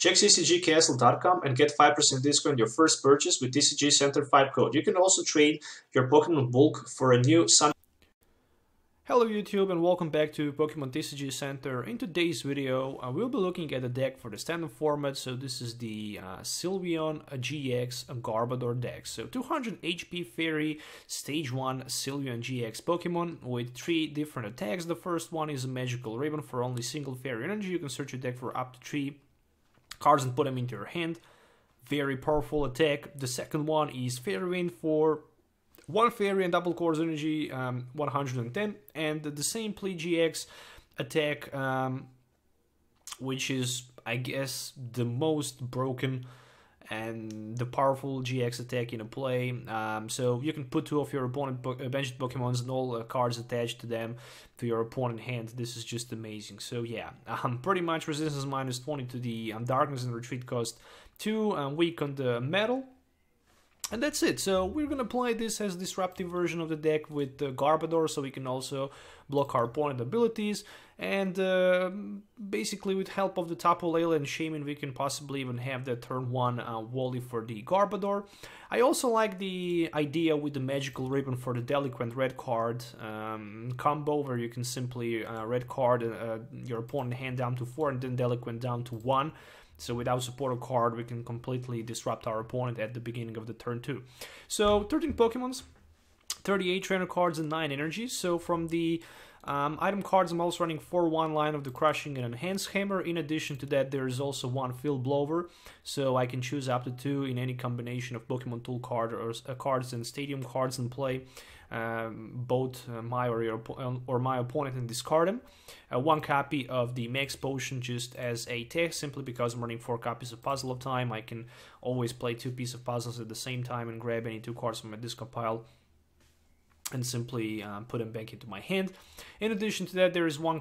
Check tcgcastle.com and get 5% discount on your first purchase with TCG Center 5 code. You can also trade your Pokemon bulk for a new Sun. Hello YouTube and welcome back to Pokemon TCG Center. In today's video, we'll be looking at the deck for the standard format. So this is the Sylveon-GX Garbodor deck. So 200 HP Fairy Stage 1 Sylveon-GX Pokemon with 3 different attacks. The first one is a Magical Ribbon for only single Fairy energy. You can search your deck for up to 3 cards and put them into your hand. Very powerful attack. The second one is Fairy Wind for 1 Fairy and double Course energy, 110, and the same Play GX attack, which is, I guess, the most broken and the powerful GX attack in a play. So you can put 2 of your opponent benched Pokemons and all cards attached to them to your opponent hand. This is just amazing. So yeah, pretty much resistance minus 20 to the darkness and retreat cost 2, weak on the metal. And that's it. So we're gonna play this as disruptive version of the deck with Garbodor, so we can also block our opponent abilities. And basically, with help of the Tapu Lele and Shaymin, we can possibly even have the turn 1 Wally for the Garbodor. I also like the idea with the Magical Ribbon for the Delinquent red card combo, where you can simply red card your opponent hand down to 4 and then Delinquent down to 1. So without supporter card, we can completely disrupt our opponent at the beginning of the turn 2. So 13 Pokemons, 38 trainer cards, and 9 energies. So from the item cards, I'm also running 4-1 line of the Crushing and Enhanced Hammer. In addition to that, there is also 1 Field Blower, so I can choose up to 2 in any combination of Pokemon Tool card or cards and Stadium cards in play. Both my or my opponent, and discard them. 1 copy of the Max Potion just as a test, simply because I'm running 4 copies of Puzzle of Time. I can always play 2 pieces of puzzles at the same time and grab any 2 cards from my discard pile and simply put them back into my hand. In addition to that, there is 1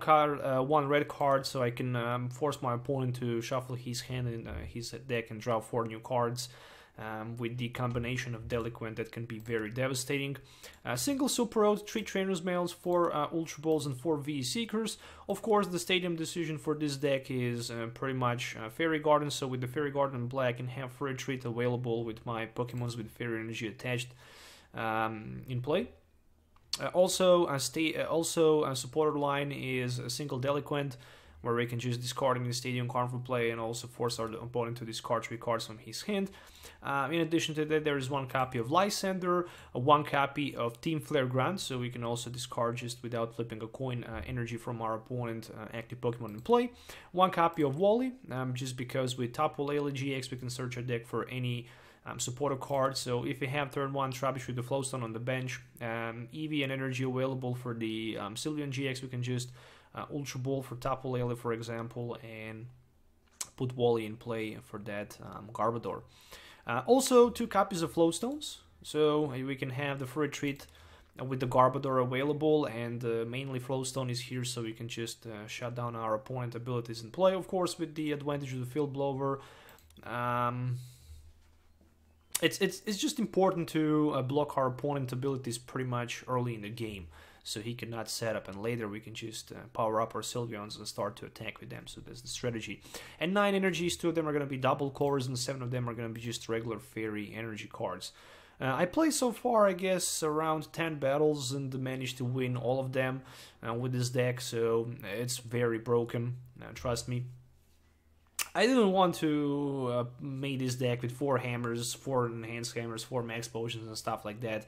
red card, so I can force my opponent to shuffle his hand in his deck and draw 4 new cards. With the combination of Delinquent, that can be very devastating. Single Super Rod, 3 Trainers Mails, 4 Ultra Balls, and 4 VE Seekers. Of course, the Stadium decision for this deck is pretty much Fairy Garden, so with the Fairy Garden Black, I can have free retreat available with my Pokemons with Fairy Energy attached in play. Also, a supporter line is a single Delinquent, where we can just discard in the Stadium card for play and also force our opponent to discard 3 cards from his hand. In addition to that, there is 1 copy of Lysandre, 1 copy of Team Flare Grunt, so we can also discard just without flipping a coin energy from our opponent active Pokemon in play. 1 copy of Wally, just because with Tapu Lele-GX we can search our deck for any supporter card. So if we have turn 1 Trubbish with the Float Stone on the bench, Eevee and energy available for the Sylveon-GX, we can just Ultra Ball for Tapu Lele, for example, and put Wally in play for that Garbodor. Also 2 copies of Float Stones, so we can have the free retreat with the Garbodor available, and mainly Float Stone is here, so we can just shut down our opponent abilities in play, of course, with the advantage of the Field Blower. It's just important to block our opponent abilities pretty much early in the game, so he cannot set up, and later we can just power up our Sylveons and start to attack with them. So that's the strategy. And 9 energies, 2 of them are going to be double cores, and 7 of them are going to be just regular Fairy energy cards. I played so far, I guess, around 10 battles and managed to win all of them with this deck, so it's very broken, trust me. I didn't want to make this deck with 4 hammers, 4 enhanced hammers, 4 max potions and stuff like that.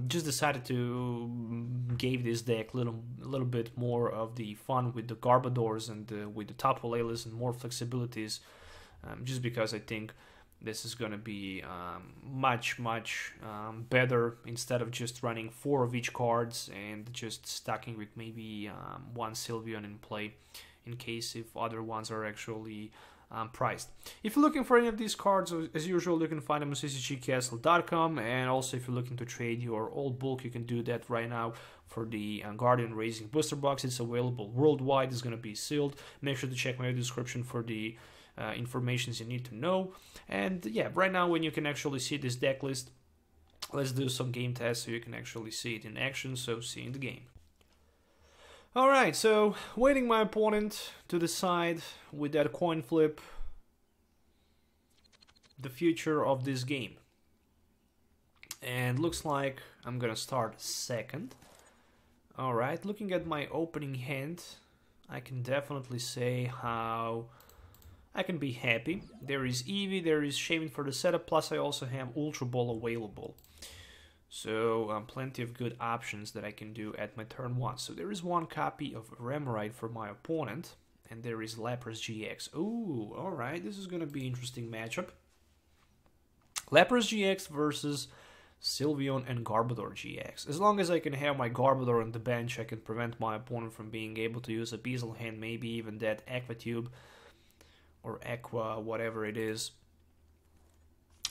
Just decided to give this deck a little bit more of the fun with the Garbodors and with the Tapu Leles and more flexibilities, just because I think this is gonna be much better, instead of just running 4 of each cards and just stacking with maybe 1 Sylveon in play in case if other ones are actually priced. If you're looking for any of these cards, as usual, you can find them on tcgcastle.com, and also if you're looking to trade your old bulk, you can do that right now for the Guardian Raising Booster Box. It's available worldwide, it's going to be sealed. Make sure to check my description for the information you need to know. And yeah, right now when you can actually see this deck list, let's do some game tests so you can actually see it in action, so see you in the game. Alright, so waiting my opponent to decide with that coin flip the future of this game. And looks like I'm gonna start second. Alright, looking at my opening hand, I can definitely say how I can be happy. There is Eevee, there is Shaymin for the setup, plus I also have Ultra Ball available. So plenty of good options that I can do at my turn 1. So there is one copy of Remoraid for my opponent, and there is Lapras GX. Ooh, alright, this is gonna be an interesting matchup. Lapras GX versus Sylveon and Garbodor GX. As long as I can have my Garbodor on the bench, I can prevent my opponent from being able to use a Beazle Hand, maybe even that Aqua Tube or Aqua, whatever it is,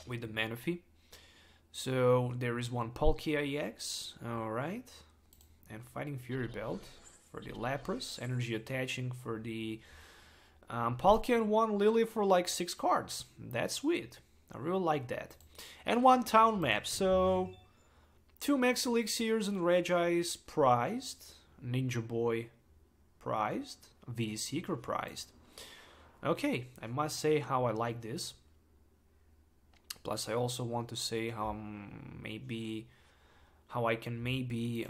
with the Manaphy. So there is one Palkia EX, alright, and Fighting Fury Belt for the Lapras, Energy Attaching for the Palkia, and one Lily for like 6 cards. That's sweet. I really like that. And one town map, so 2 Max Elixirs and Regi's prized, Ninja Boy prized, V Seeker prized. Okay, I must say how I like this. Plus I also want to say how I can maybe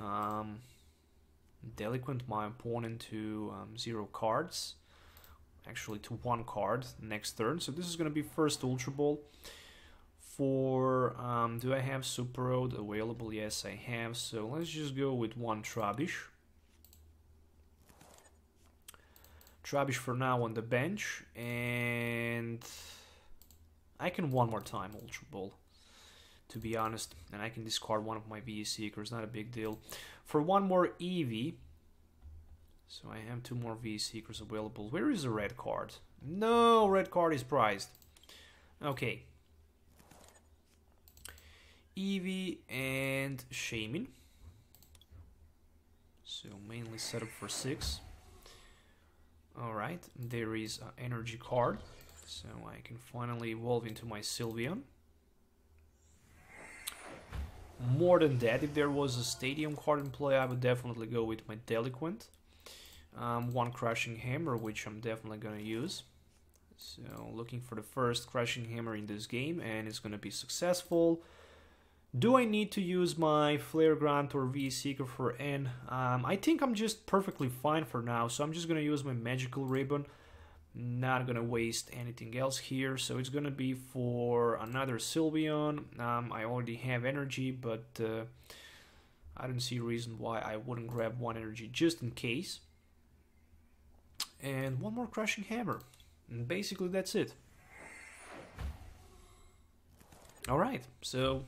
delinquent my opponent to 0 cards, actually to 1 card next turn. So this is going to be first Ultra Ball. For do I have Super Rod available? Yes, I have. So let's just go with one Trubbish. Trubbish for now on the bench, and I can one more time Ultra Ball, to be honest, and I can discard one of my VE Seekers, not a big deal. For one more Eevee, so I have 2 more VE Seekers available. Where is the red card? No, red card is prized. Okay. Eevee and Shaymin. So mainly set up for 6. Alright, there is an energy card. So I can finally evolve into my Sylveon. More than that, if there was a Stadium card in play, I would definitely go with my Delinquent. One Crushing Hammer, which I'm definitely going to use. So looking for the first Crushing Hammer in this game, and it's going to be successful. Do I need to use my Flare Grunt or V Seeker for N? I think I'm just perfectly fine for now, so I'm just going to use my Magical Ribbon. Not going to waste anything else here, so it's going to be for another Sylveon. I already have energy, but I don't see a reason why I wouldn't grab one energy just in case. And one more Crushing Hammer. And basically that's it. Alright, so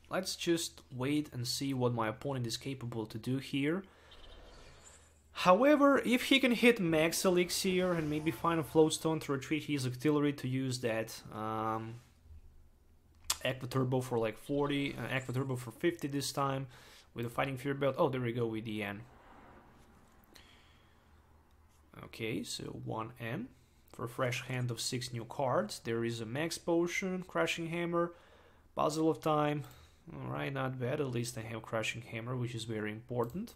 let's just wait and see what my opponent is capable to do here. However, if he can hit Max Elixir and maybe find a Float Stone to retreat his Octillery to use that Aqua Turbo for like 40, Aqua Turbo for 50 this time, with a Fighting Fury Belt. Oh, there we go with the N. Okay, so 1M for a fresh hand of 6 new cards. There is a Max Potion, Crushing Hammer, Puzzle of Time. Alright, not bad. At least I have Crushing Hammer, which is very important.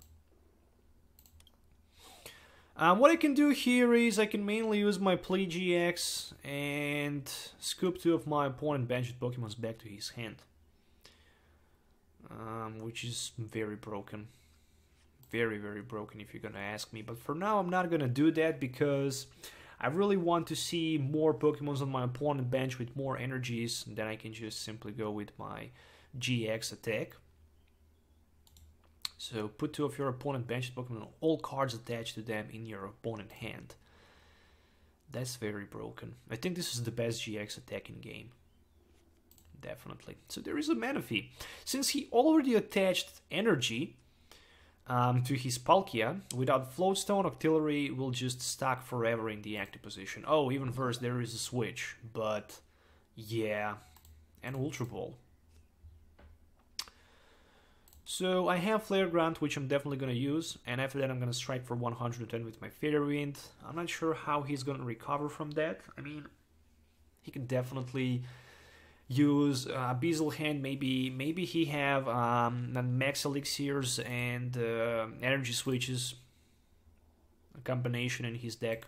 What I can do here is I can mainly use my Play GX and scoop 2 of my opponent benched Pokemons back to his hand. Which is very broken. Very, very broken if you're gonna ask me. But for now I'm not gonna do that because I really want to see more Pokemons on my opponent bench with more energies. Then I can just simply go with my GX attack. So put 2 of your opponent benched Pokemon, all cards attached to them in your opponent hand. That's very broken. I think this is the best GX attack in game. Definitely. So there is a Manaphy. Since he already attached energy to his Palkia, without Float Stone, Octillery will just stack forever in the active position. Oh, even worse, there is a switch. But yeah, and Ultra Ball. So I have Flare Grunt, which I'm definitely going to use, and after that I'm going to strike for 110 with my Fairy Wind. I'm not sure how he's going to recover from that. I mean, he can definitely use Beazle Hand, maybe he have Max Elixirs and Energy Switches, a combination in his deck.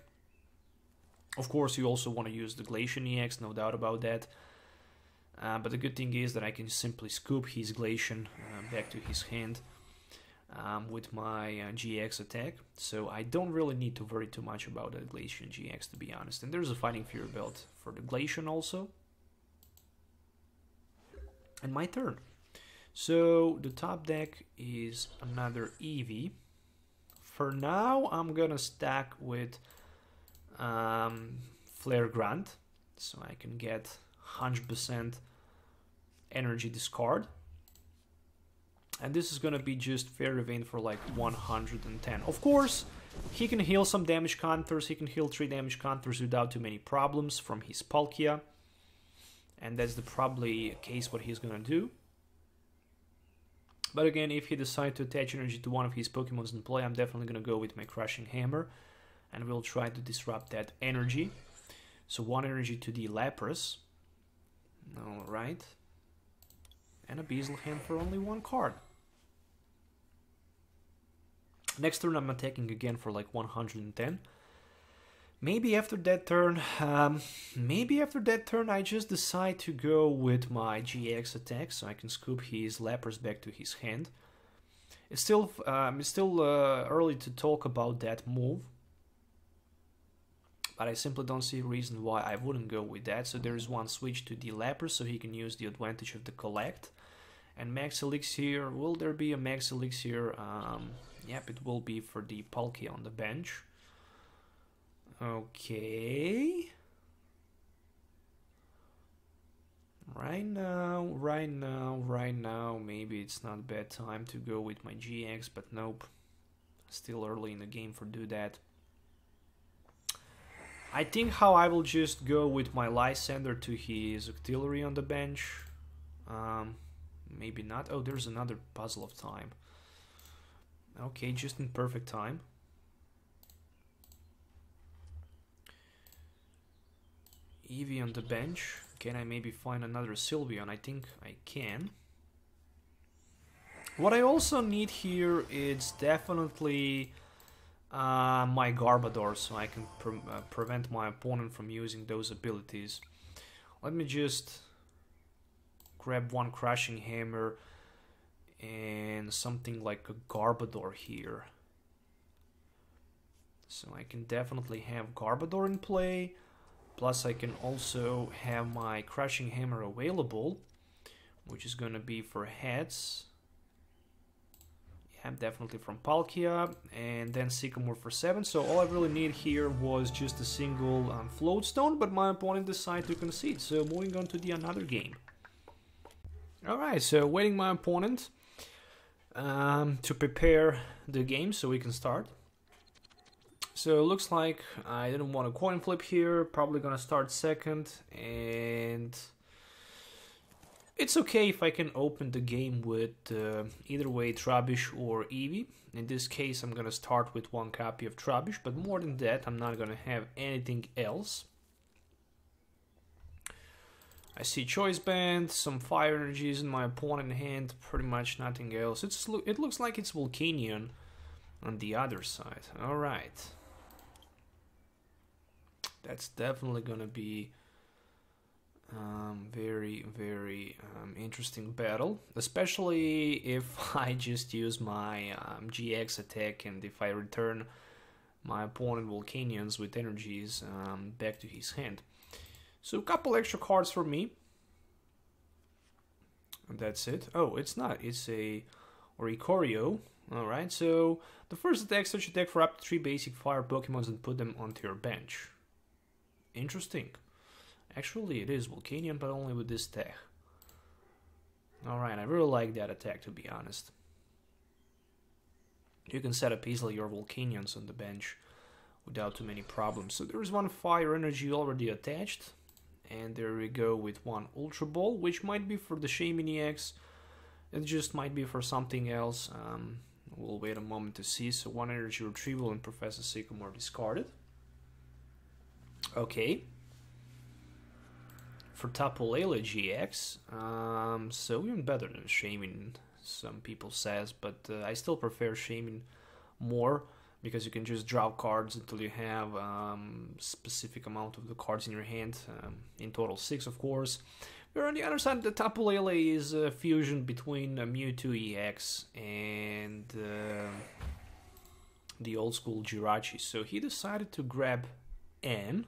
Of course, you also want to use the Glacian EX, no doubt about that. But the good thing is that I can simply scoop his Glacian back to his hand with my GX attack. So I don't really need to worry too much about the Glacian GX, to be honest. And there's a Fighting Fury belt for the Glacian also. And my turn. So the top deck is another Eevee. For now, I'm gonna stack with Flare Grunt, so I can get 100% energy discard. And this is gonna be just Fairy Vein for like 110. Of course, he can heal some damage counters. He can heal 3 damage counters without too many problems from his Palkia. And that's probably case what he's gonna do. But again, if he decides to attach energy to one of his Pokemons in play, I'm definitely going to go with my Crushing Hammer. And we'll try to disrupt that energy. So 1 energy to the Lapras. Alright. And a Beazle Hand for only 1 card. Next turn I'm attacking again for like 110. Maybe after that turn, I just decide to go with my GX attack, so I can scoop his Lapras back to his hand. It's still early to talk about that move, but I simply don't see a reason why I wouldn't go with that. So there is 1 switch to the Lapras, so he can use the advantage of the Collect. And Max Elixir, will there be a Max Elixir? Yep, it will be for the Palkia on the bench. Okay. Right now, maybe it's not a bad time to go with my GX, but nope. Still early in the game for do that. I think how I will just go with my Lysandre to his Octillery on the bench. Maybe not. Oh, there's another Puzzle of Time. Okay, just in perfect time. Eevee on the bench. Can I maybe find another Sylveon? I think I can. What I also need here is definitely my Garbodor, so I can prevent my opponent from using those abilities. Let me just grab 1 Crushing Hammer and something like a Garbodor here. So I can definitely have Garbodor in play. Plus I can also have my Crushing Hammer available, which is going to be for heads. Yeah, definitely from Palkia, and then Sycamore for 7. So all I really need here was just a single Float Stone, but my opponent decided to concede. So moving on to the another game. Alright, so waiting my opponent to prepare the game so we can start. So it looks like I didn't want a coin flip here, probably gonna start second, and it's okay if I can open the game with either way Trubbish or Eevee. In this case I'm gonna start with 1 copy of Trubbish, but more than that I'm not gonna have anything else. I see Choice Band, some Fire Energies in my opponent's hand, pretty much nothing else. It looks like it's Volcanion on the other side. Alright. That's definitely gonna be very interesting battle, especially if I just use my GX attack and if I return my opponent Volcanions with energies back to his hand. So a couple extra cards for me. And that's it. Oh, it's not. It's a Oricorio. Alright, so the first attack, search attack for up to 3 basic fire Pokemons and put them onto your bench. Interesting. Actually, it is Volcanion, but only with this tech. Alright, I really like that attack, to be honest. You can set up easily your Volcanions on the bench without too many problems. So there is 1 Fire Energy already attached. And there we go with 1 Ultra Ball, which might be for the Shaymin-EX. It just might be for something else. We'll wait a moment to see. So 1 Energy Retrieval and Professor Sycamore discarded. Okay. For Tapu Lele-GX, so even better than Shaymin, some people says, but I still prefer Shaymin more because you can just draw cards until you have specific amount of the cards in your hand, in total 6 of course. Where on the other side, the Tapu Lele is a fusion between Mewtwo EX and the old school Jirachi. So he decided to grab N.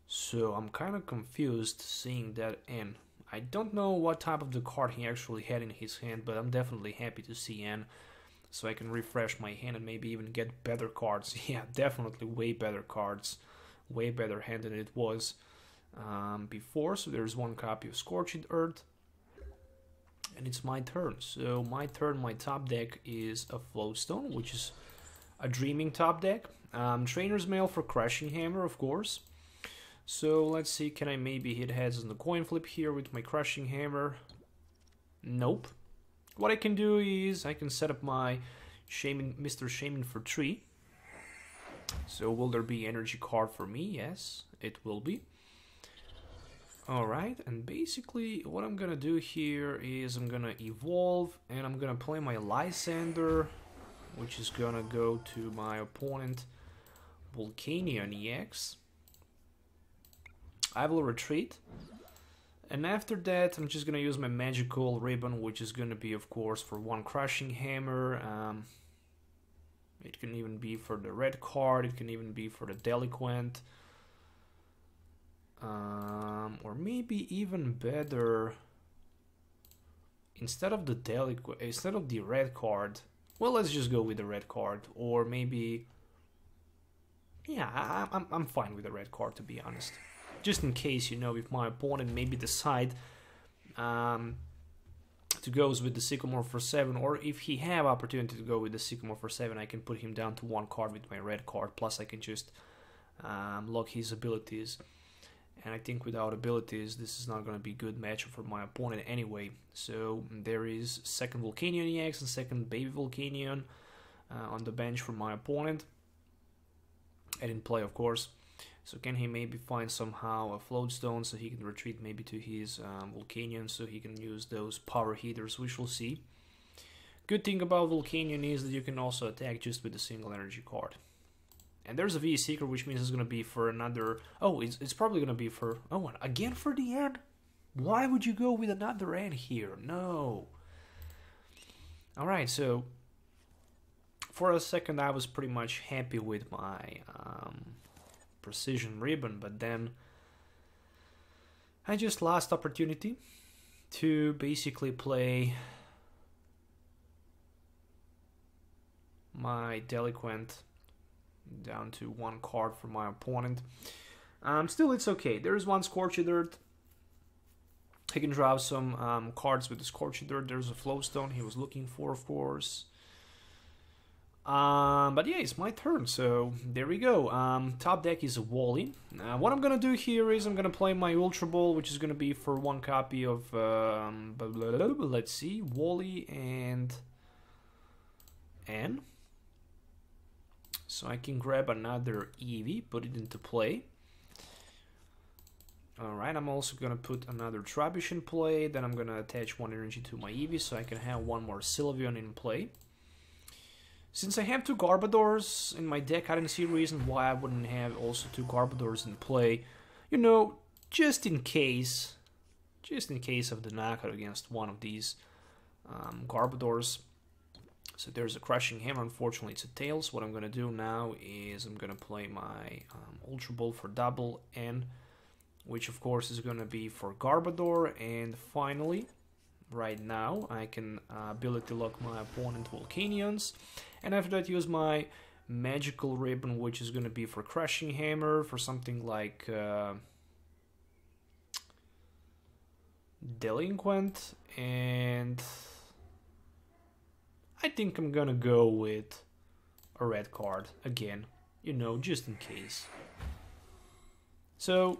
So I'm kind of confused seeing that N. I don't know what type of the card he actually had in his hand, but I'm definitely happy to see N. So I can refresh my hand and maybe even get better cards. Yeah, definitely way better cards. Way better hand than it was before. So there's one copy of Scorched Earth. And it's my turn. So my turn, my top deck is a Float Stone, which is a Dreaming top deck. Trainer's Mail for Crushing Hammer, of course. So let's see, can I maybe hit heads on the coin flip here with my Crushing Hammer? Nope. What I can do is I can set up my Mr. Shaymin for 3. So will there be energy card for me? Yes, it will be. Alright, and basically what I'm gonna do here is I'm gonna evolve and I'm gonna play my Lysandre, which is gonna go to my opponent Volcanion EX. I will retreat. And after that, I'm just gonna use my magical ribbon, which is gonna be, of course, for one Crushing Hammer. It can even be for the red card. It can even be for the Delinquent, or maybe even better. Instead of the red card, well, let's just go with the red card. Or maybe, yeah, I'm fine with the red card, to be honest. Just in case, you know, if my opponent maybe decide to go with the Sycamore for 7, or if he have opportunity to go with the Sycamore for 7, I can put him down to 1 card with my red card, plus I can just lock his abilities. And I think without abilities, this is not going to be a good matchup for my opponent anyway. So there is second Volcanion EX and second Baby Volcanion on the bench for my opponent. And in play, of course. So can he maybe find somehow a Float Stone so he can retreat maybe to his Volcanion so he can use those power heaters, we shall see. Good thing about Volcanion is that you can also attack just with a single energy card. And there's a V Seeker, which means it's going to be for another... Oh, it's probably going to be for... Oh, again for the N? Why would you go with another N here? No. Alright, so... For a second I was pretty much happy with my... Precision ribbon, but then I just lost opportunity to basically play my Delinquent down to 1 card for my opponent. Still, it's okay. There is one Scorched Earth. He can draw some cards with the Scorched Earth. There's a Float Stone he was looking for, of course. But yeah, it's my turn, so there we go. Top deck is a Wally. What I'm gonna do here is I'm gonna play my Ultra Ball, which is gonna be for 1 copy of, let's see, Wally and N. So I can grab another Eevee, put it into play. Alright, I'm also gonna put another Trubbish in play, then I'm gonna attach 1 energy to my Eevee so I can have 1 more Sylveon in play. Since I have 2 Garbodors in my deck, I didn't see a reason why I wouldn't have also 2 Garbodors in play. You know, just in case of the knockout against one of these Garbodors. So there's a Crushing Hammer. Unfortunately, it's a Tails. What I'm going to do now is I'm going to play my Ultra Ball for double N, which of course is going to be for Garbodor. And finally, right now, I can ability lock my opponent Volcanions. And after that, use my Magical Ribbon, which is going to be for Crushing Hammer, for something like Delinquent. And I think I'm going to go with a red card again, you know, just in case. So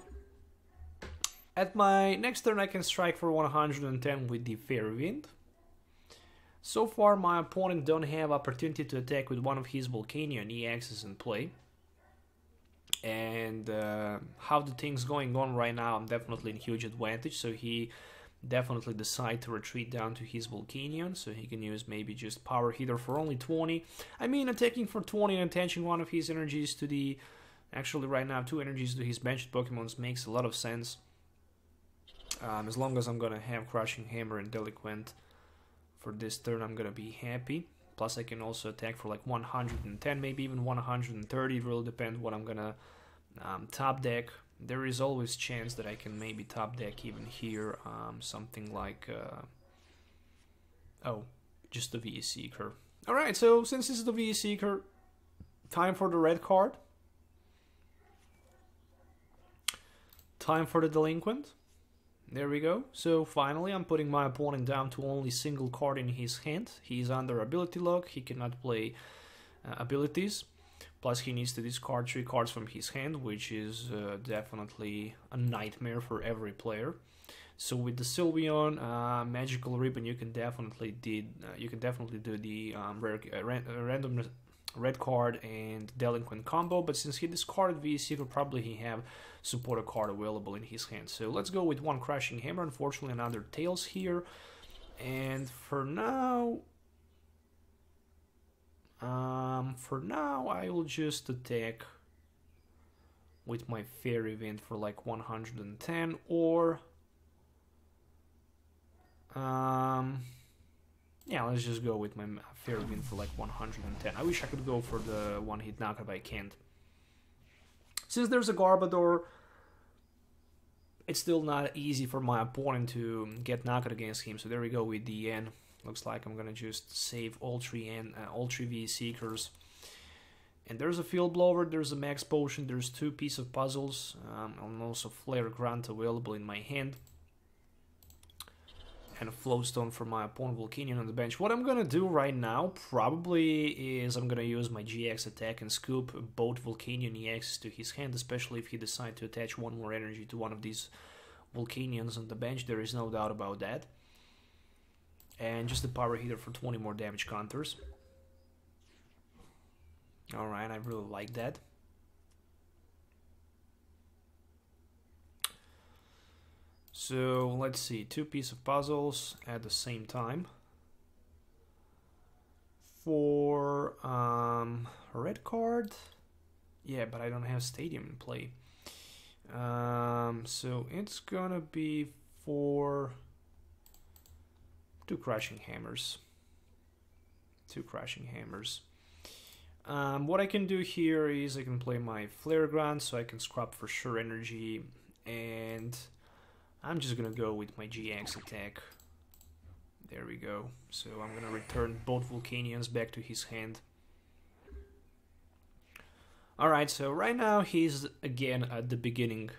at my next turn, I can strike for 110 with the Fairy Wind. So far, my opponent don't have opportunity to attack with one of his Volcanion EXs in play. And how the things going on right now, I'm definitely in huge advantage. So he definitely decide to retreat down to his Volcanion, so he can use maybe just Power Heater for only 20. I mean, attacking for 20 and attaching one of his energies to the... Actually, right now, 2 energies to his benched Pokemons makes a lot of sense. As long as I'm gonna have Crushing Hammer and Delinquent for this turn, I'm gonna be happy. Plus I can also attack for like 110, maybe even 130, it will depend what I'm gonna top deck. There is always chance that I can maybe top deck even here, something like, oh, just the VE Seeker. Alright, so since this is the VE Seeker, time for the red card. Time for the Delinquent. There we go. So finally I'm putting my opponent down to only single card in his hand. He's under ability lock, he cannot play abilities. Plus he needs to discard 3 cards from his hand, which is definitely a nightmare for every player. So with the Sylveon Magical Ribbon, you can definitely do the random red card and Delinquent combo. But since he discarded VE Seeker, probably he have supporter card available in his hand. So let's go with one Crushing Hammer. Unfortunately, another Tails here. And for now, I will just attack with my Fairy Wind for like 110, or yeah, let's just go with my Fairy Wind for like 110. I wish I could go for the one-hit knockout, but I can't. Since there's a Garbodor, it's still not easy for my opponent to get knockout against him. So there we go with the N. Looks like I'm gonna just save all 3 VE Seekers. And there's a Field Blower, there's a Max Potion, there's 2 pieces of puzzles, and also Flare Grunt available in my hand. And a Float Stone for my opponent, Volcanion on the bench. What I'm gonna do right now probably is I'm gonna use my GX attack and scoop both Volcanion EXs to his hand, especially if he decides to attach 1 more energy to one of these Volcanions on the bench. There is no doubt about that. And just a Power Hitter for 20 more damage counters. Alright, I really like that. So let's see, 2 pieces of puzzles at the same time. For red card, yeah, but I don't have Stadium in play. So it's gonna be for 2 Crushing Hammers. 2 Crushing Hammers. What I can do here is I can play my Flare Grunt, so I can scrap for sure energy, and I'm just gonna go with my GX attack. There we go. So I'm gonna return both Volcanions back to his hand. Alright, so right now he's again at the beginning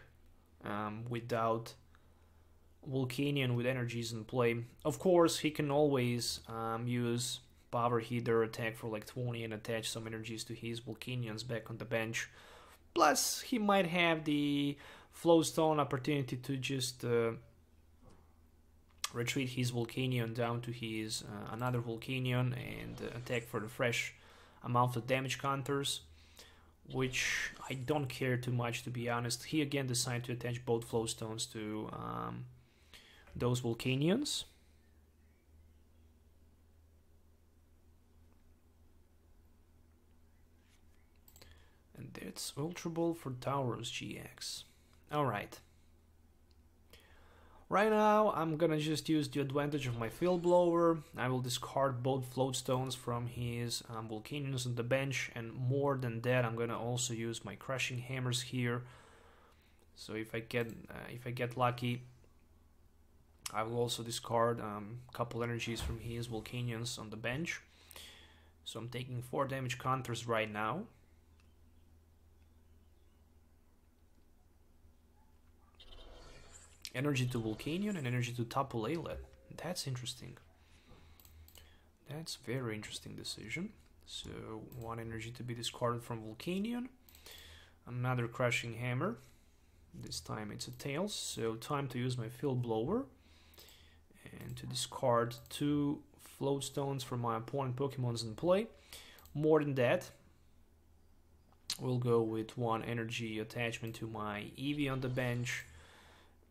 without Volcanion with energies in play. Of course, he can always use Power Hitter, attack for like 20 and attach some energies to his Volcanions back on the bench. Plus, he might have the Float Stone opportunity to just retreat his Volcanion down to his another Volcanion and attack for the fresh amount of damage counters, which I don't care too much, to be honest. He again decided to attach both Float Stones to those Volcanions. And that's Ultra Ball for Tauros GX. Alright. Right now, I'm gonna just use the advantage of my Field Blower. I will discard both Float Stones from his Volcanions on the bench, and more than that, I'm gonna also use my Crushing Hammers here. So if I get lucky, I will also discard a couple energies from his Volcanions on the bench. So I'm taking 4 damage counters right now. Energy to Volcanion and energy to Tapu Lele. That's interesting. That's very interesting decision. So 1 energy to be discarded from Volcanion. Another Crushing Hammer. This time it's a Tails. So time to use my Field Blower. And to discard 2 Float Stones from my opponent Pokemon's in play. More than that, we'll go with 1 energy attachment to my Eevee on the bench.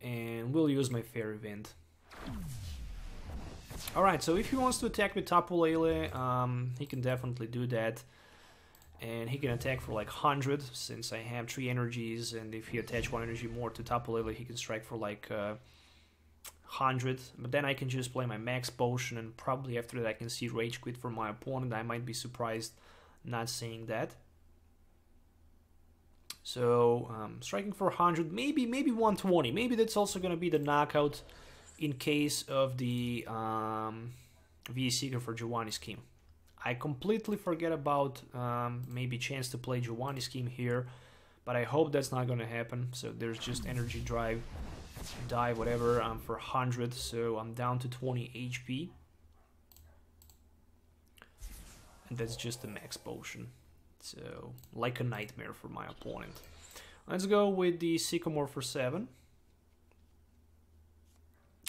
And we'll use my Fairy Wind. Alright, so if he wants to attack with Tapu Lele, he can definitely do that. And he can attack for like 100, since I have 3 energies, and if he attach 1 energy more to Tapu Lele, he can strike for like 100, but then I can just play my Max Potion, and probably after that I can see Rage Quit from my opponent. I might be surprised not seeing that. So striking for 100, maybe 120. Maybe that's also going to be the knockout in case of the VE Seeker for Giovanni Scheme. I completely forget about maybe chance to play Giovanni Scheme here, but I hope that's not going to happen. So there's just Energy Drive, Dive, whatever, for 100, so I'm down to 20 HP. And that's just the Max Potion. So, like a nightmare for my opponent. Let's go with the Sycamore for 7.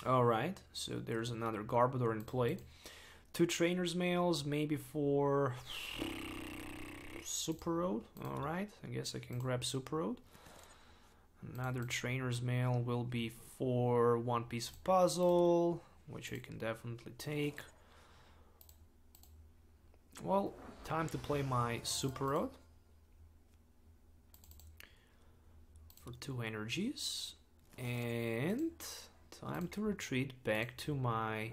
Alright, so there's another Garbodor in play. 2 Trainer's Mails, maybe for Super Rod. Alright, I guess I can grab Super Rod. Another Trainer's Mail will be for 1 piece of puzzle, which I can definitely take. Well, time to play my Super Rod for 2 energies, and time to retreat back to my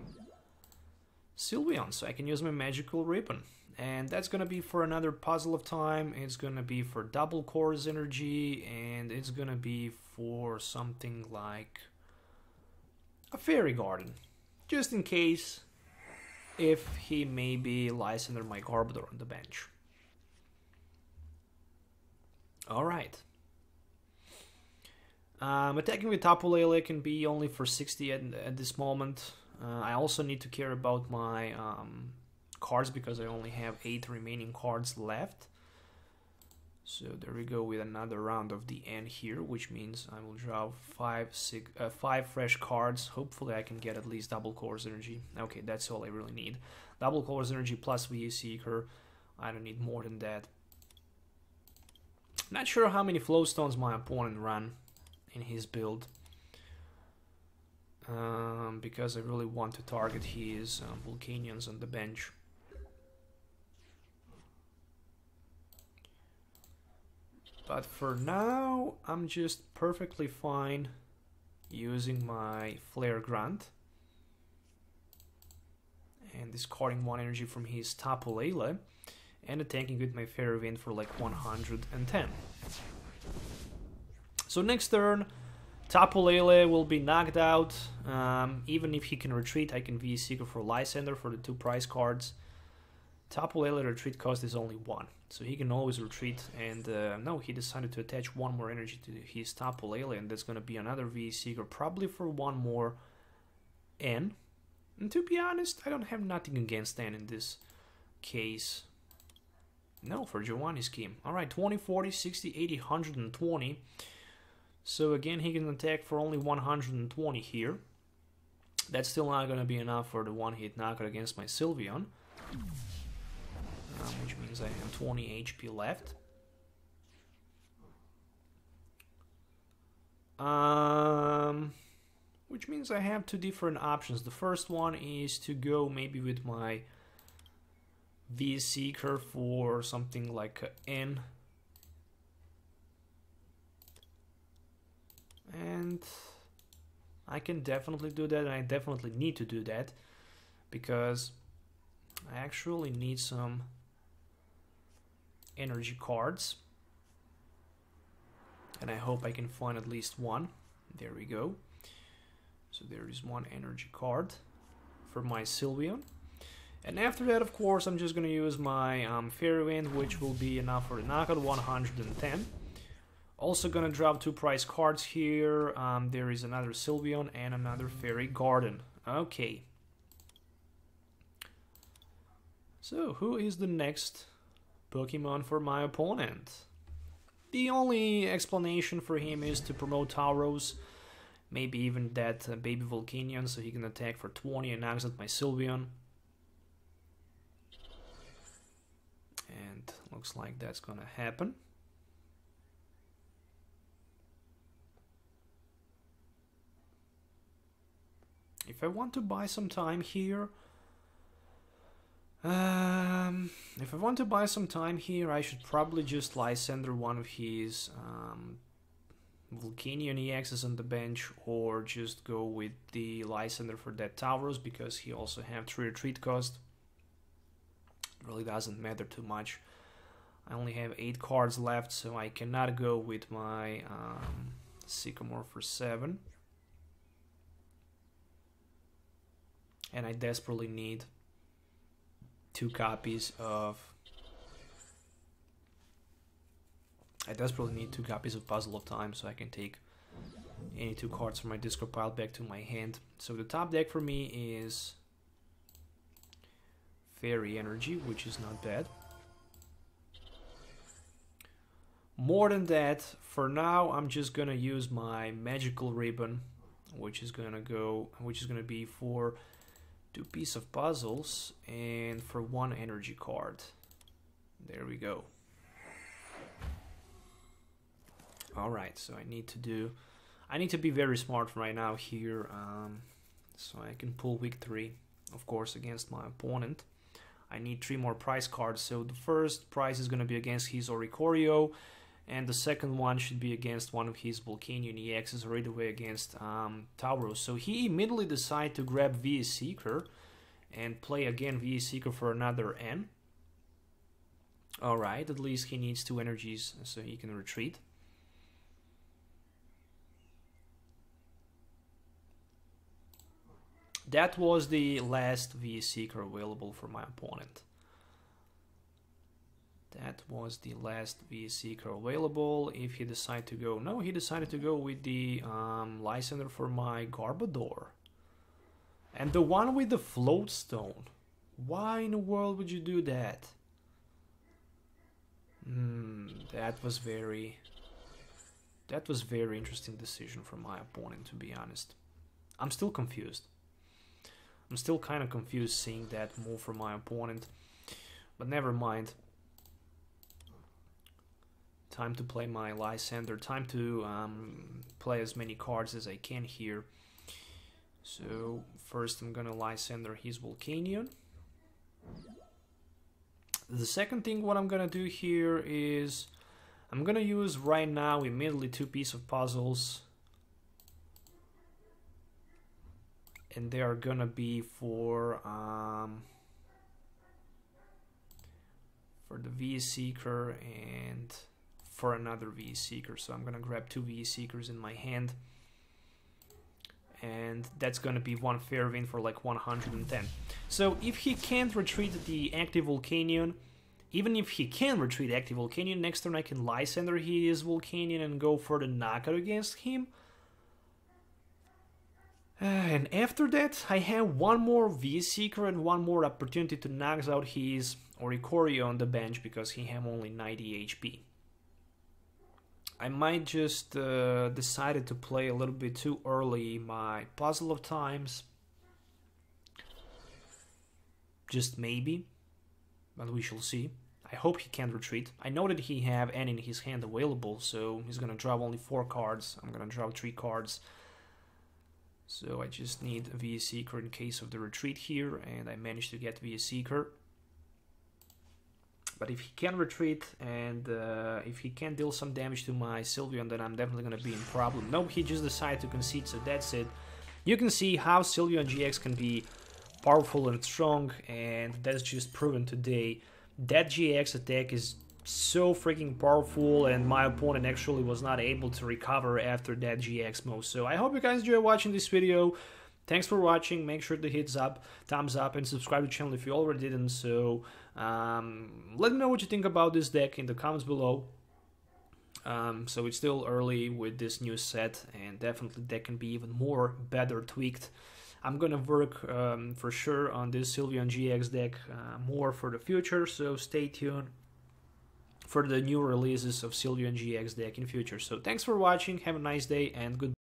Sylveon so I can use my Magical Ribbon. And that's gonna be for another Puzzle of Time, it's gonna be for double Cores Energy, and it's gonna be for something like a Fairy Garden, just in case if he maybe Lysandre my Garbodor on the bench. Alright. Attacking with Tapu Lele can be only for 60 at this moment. I also need to care about my cards because I only have 8 remaining cards left. So there we go with another round of the end here, which means I will draw 5 fresh cards. Hopefully I can get at least double Cores Energy. Okay, that's all I really need. Double Cores Energy plus VE Seeker. I don't need more than that. Not sure how many Float Stones my opponent ran in his build. Because I really want to target his Volcanions on the bench. But for now, I'm just perfectly fine using my Flare Grunt and discarding 1 energy from his Tapu Lele and attacking with my Fairy Wind for like 110. So next turn, Tapu Lele will be knocked out. Even if he can retreat, I can VE Seeker for Lysandre for the 2 prize cards. Tapu Lele retreat cost is only 1, so he can always retreat. And no, he decided to attach 1 more energy to his Tapu Lele, and that's going to be another VE Seeker, probably for 1 more N. And to be honest, I don't have nothing against N in this case. No, for Giovanni Scheme. Alright, 20, 40, 60, 80, 120. So again, he can attack for only 120 here. That's still not going to be enough for the 1-hit knockout against my Sylveon. Which means I have 20 HP left. Which means I have 2 different options. The first one is to go maybe with my VE Seeker for something like N. And I can definitely do that, and I definitely need to do that because I actually need some energy cards, and I hope I can find at least 1. There we go. So there is 1 energy card for my Sylveon, and after that, of course, I'm just going to use my Fairy Wind, which will be enough for the knockout, 110. Also going to drop 2 prize cards here. There is another Sylveon and another Fairy Garden. Okay. So, who is the next Pokemon for my opponent? The only explanation for him is to promote Tauros. Maybe even that baby Volcanion, so he can attack for 20 and knocks out my Sylveon. And looks like that's gonna happen. If I want to buy some time here, I should probably just Lysandre one of his Volcanion EX is on the bench, or just go with the Lysandre for that Tauros because he also have 3 retreat cost. Really doesn't matter too much. I only have 8 cards left, so I cannot go with my Sycamore for 7. And I desperately need 2 copies of... Puzzle of Time so I can take any 2 cards from my discard pile back to my hand. So the top deck for me is Fairy Energy, which is not bad. More than that, for now I'm just gonna use my Magical Ribbon, which is gonna be for 2 pieces of puzzles and for 1 energy card. There we go. Alright, so I need to be very smart right now here, so I can pull week 3, of course, against my opponent. I need 3 more prize cards, so the first prize is going to be against his Oricorio, and the second one should be against one of his Volcanion EXs right away against Tauros. So he immediately decided to grab VS Seeker and play again VS Seeker for another N. Alright, at least he needs 2 energies so he can retreat. That was the last VS Seeker available for my opponent. That was the last VS Seeker available. If he decided to go... No, he decided to go with the Lysandre for my Garbodor. And the one with the Float Stone. Why in the world would you do that? That was very interesting decision from my opponent, to be honest. I'm still confused. I'm still kind of confused seeing that move from my opponent, but never mind. Time to play my Lysandre, time to play as many cards as I can here. So first I'm gonna Lysandre his Volcanion. The second thing what I'm gonna do here is I'm gonna use right now immediately 2 pieces of puzzles. And they are gonna be for the VS Seeker and for another VS Seeker. So I'm gonna grab 2 VS Seekers in my hand, and that's gonna be 1 Fairwind for like 110. So if he can't retreat the active Volcanion, even if he can retreat active Volcanion, next turn I can Lysandre his Volcanion and go for the knockout against him. And after that, I have 1 more VS Seeker and 1 more opportunity to knock out his Oricorio on the bench because he have only 90 HP. I might just decided to play a little bit too early my Puzzle of Times. Just maybe, but we shall see. I hope he can retreat. I know that he have N in his hand available, so he's gonna draw only 4 cards. I'm gonna draw 3 cards. So I just need a VS Seeker in case of the retreat here, and I managed to get VS Seeker. But if he can retreat and if he can deal some damage to my Sylveon, then I'm definitely going to be in problem. Nope, he just decided to concede, so that's it. You can see how Sylveon-GX can be powerful and strong, and that's just proven today. That GX attack is so freaking powerful, and my opponent actually was not able to recover after that GX move. So I hope you guys enjoy watching this video. Thanks for watching. Make sure to hit thumbs up and subscribe to the channel if you already didn't. So let me know what you think about this deck in the comments below. So it's still early with this new set, and definitely that can be even more better tweaked. I'm gonna work for sure on this Sylveon-GX deck more for the future, so stay tuned for the new releases of Sylveon-GX deck in future. So thanks for watching, have a nice day, and goodbye.